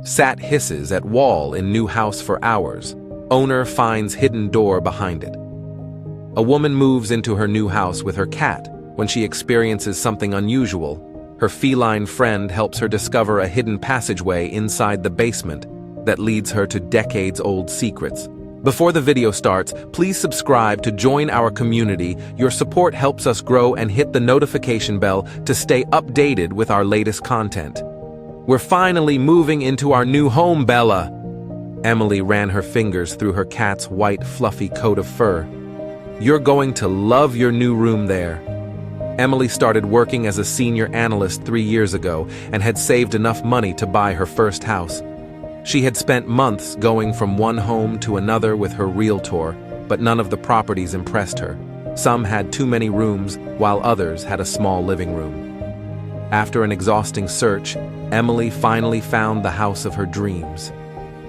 Sat hisses at wall in new house for hours. Owner finds hidden door behind it. A woman moves into her new house with her cat when she experiences something unusual. Her feline friend helps her discover a hidden passageway inside the basement that leads her to decades-old secrets. Before the video starts, please subscribe to join our community. Your support helps us grow, and hit the notification bell to stay updated with our latest content. We're finally moving into our new home, Bella. Emily ran her fingers through her cat's white, fluffy coat of fur. You're going to love your new room there. Emily started working as a senior analyst 3 years ago and had saved enough money to buy her first house. She had spent months going from one home to another with her realtor, but none of the properties impressed her. Some had too many rooms, while others had a small living room. After an exhausting search, Emily finally found the house of her dreams.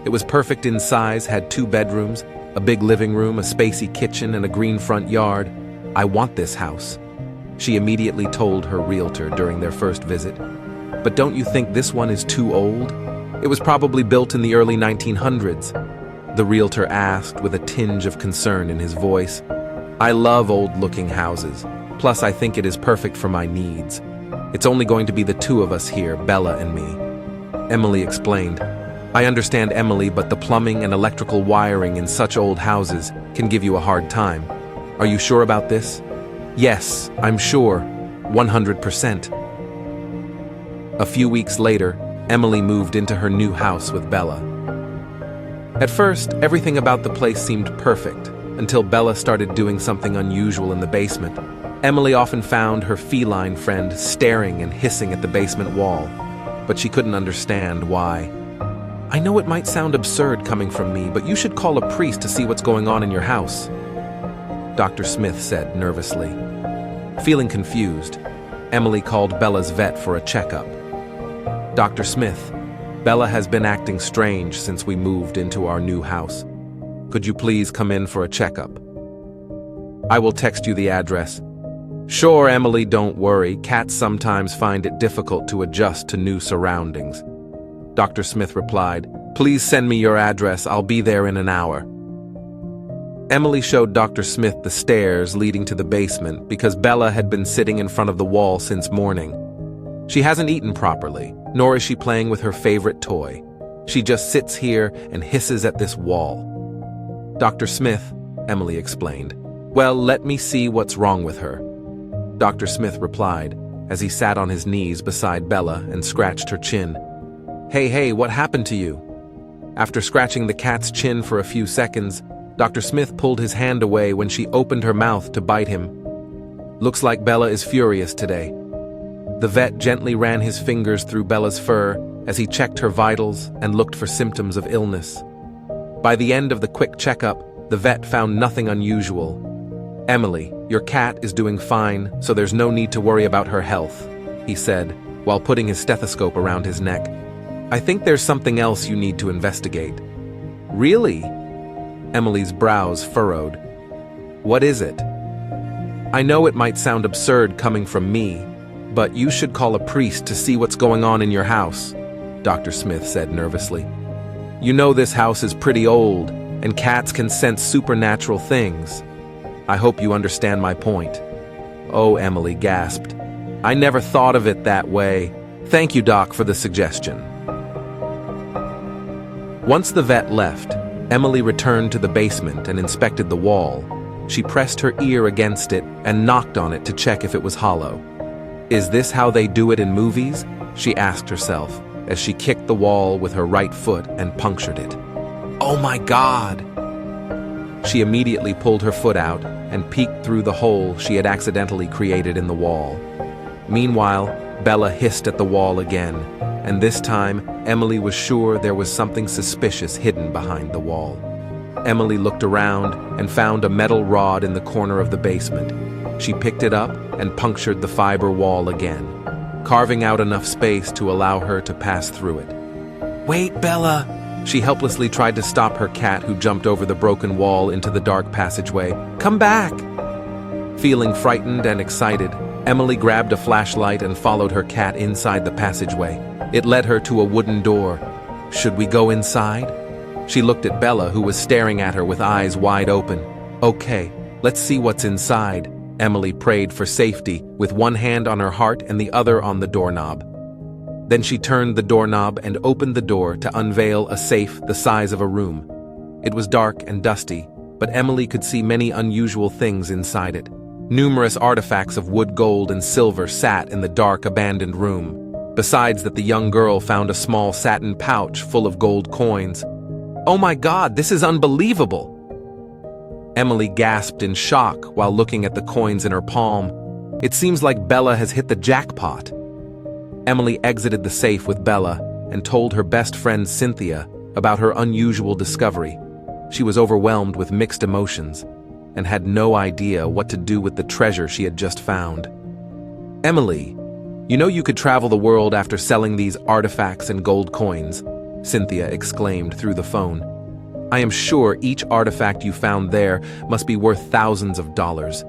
It was perfect in size, had 2 bedrooms, a big living room, a spacey kitchen, and a green front yard. I want this house, she immediately told her realtor during their first visit. But don't you think this one is too old? It was probably built in the early 1900s. The realtor asked with a tinge of concern in his voice. I love old-looking houses. Plus, I think it is perfect for my needs. It's only going to be the 2 of us here, Bella and me. Emily explained. I understand, Emily, but the plumbing and electrical wiring in such old houses can give you a hard time. Are you sure about this? Yes, I'm sure. 100%. A few weeks later, Emily moved into her new house with Bella. At first, everything about the place seemed perfect, until Bella started doing something unusual in the basement. Emily often found her feline friend staring and hissing at the basement wall, but she couldn't understand why. I know it might sound absurd coming from me, but you should call a priest to see what's going on in your house, Dr. Smith said nervously. Feeling confused, Emily called Bella's vet for a checkup. Dr. Smith, Bella has been acting strange since we moved into our new house. Could you please come in for a checkup? I will text you the address. Sure, Emily, don't worry. Cats sometimes find it difficult to adjust to new surroundings. Dr. Smith replied, Please send me your address. I'll be there in an hour. Emily showed Dr. Smith the stairs leading to the basement because Bella had been sitting in front of the wall since morning. She hasn't eaten properly, nor is she playing with her favorite toy. She just sits here and hisses at this wall. Dr. Smith, Emily explained. Well, let me see what's wrong with her. Dr. Smith replied, as he sat on his knees beside Bella and scratched her chin. Hey, what happened to you? After scratching the cat's chin for a few seconds, Dr. Smith pulled his hand away when she opened her mouth to bite him. Looks like Bella is furious today. The vet gently ran his fingers through Bella's fur as he checked her vitals and looked for symptoms of illness. By the end of the quick checkup, the vet found nothing unusual. Emily, your cat is doing fine, so there's no need to worry about her health, he said, while putting his stethoscope around his neck. I think there's something else you need to investigate. Really? Emily's brows furrowed. What is it? I know it might sound absurd coming from me, but you should call a priest to see what's going on in your house, Dr. Smith said nervously. You know this house is pretty old, and cats can sense supernatural things. I hope you understand my point. Oh, Emily gasped. I never thought of it that way. Thank you, Doc, for the suggestion. Once the vet left, Emily returned to the basement and inspected the wall. She pressed her ear against it and knocked on it to check if it was hollow. Is this how they do it in movies? She asked herself as she kicked the wall with her right foot and punctured it. Oh my God! She immediately pulled her foot out and peeked through the hole she had accidentally created in the wall. Meanwhile, Bella hissed at the wall again, and this time Emily was sure there was something suspicious hidden behind the wall. Emily looked around and found a metal rod in the corner of the basement. She picked it up and punctured the fiber wall again, carving out enough space to allow her to pass through it. Wait, Bella! She helplessly tried to stop her cat, who jumped over the broken wall into the dark passageway. Come back! Feeling frightened and excited, Emily grabbed a flashlight and followed her cat inside the passageway. It led her to a wooden door. Should we go inside? She looked at Bella, who was staring at her with eyes wide open. Okay, let's see what's inside. Emily prayed for safety, with one hand on her heart and the other on the doorknob. Then she turned the doorknob and opened the door to unveil a safe the size of a room. It was dark and dusty, but Emily could see many unusual things inside it. Numerous artifacts of wood, gold, and silver sat in the dark, abandoned room. Besides that, the young girl found a small satin pouch full of gold coins. "Oh my God, this is unbelievable!" Emily gasped in shock while looking at the coins in her palm. It seems like Bella has hit the jackpot. Emily exited the safe with Bella and told her best friend Cynthia about her unusual discovery. She was overwhelmed with mixed emotions and had no idea what to do with the treasure she had just found. "Emily, you know you could travel the world after selling these artifacts and gold coins," Cynthia exclaimed through the phone. "I am sure each artifact you found there must be worth thousands of dollars.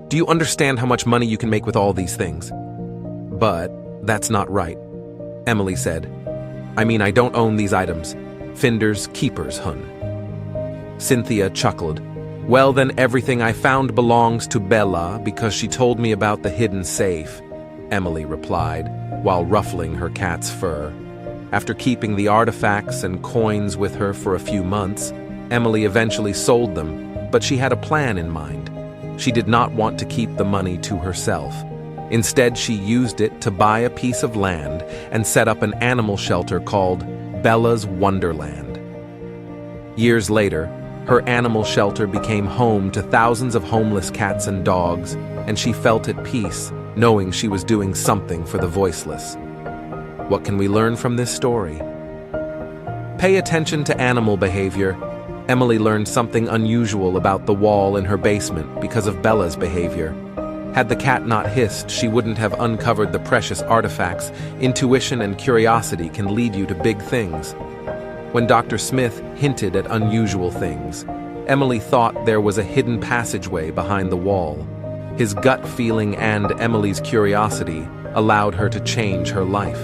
Do you understand how much money you can make with all these things?" "But that's not right," Emily said. "I mean, I don't own these items. Finders keepers, hun." Cynthia chuckled. "Well, then everything I found belongs to Bella because she told me about the hidden safe," Emily replied, while ruffling her cat's fur. After keeping the artifacts and coins with her for a few months, Emily eventually sold them, but she had a plan in mind. She did not want to keep the money to herself. Instead, she used it to buy a piece of land and set up an animal shelter called Bella's Wonderland. Years later, her animal shelter became home to thousands of homeless cats and dogs, and she felt at peace, knowing she was doing something for the voiceless. What can we learn from this story? Pay attention to animal behavior. Emily learned something unusual about the wall in her basement because of Bella's behavior. Had the cat not hissed, she wouldn't have uncovered the precious artifacts. Intuition and curiosity can lead you to big things. When Dr. Smith hinted at unusual things, Emily thought there was a hidden passageway behind the wall. His gut feeling and Emily's curiosity allowed her to change her life.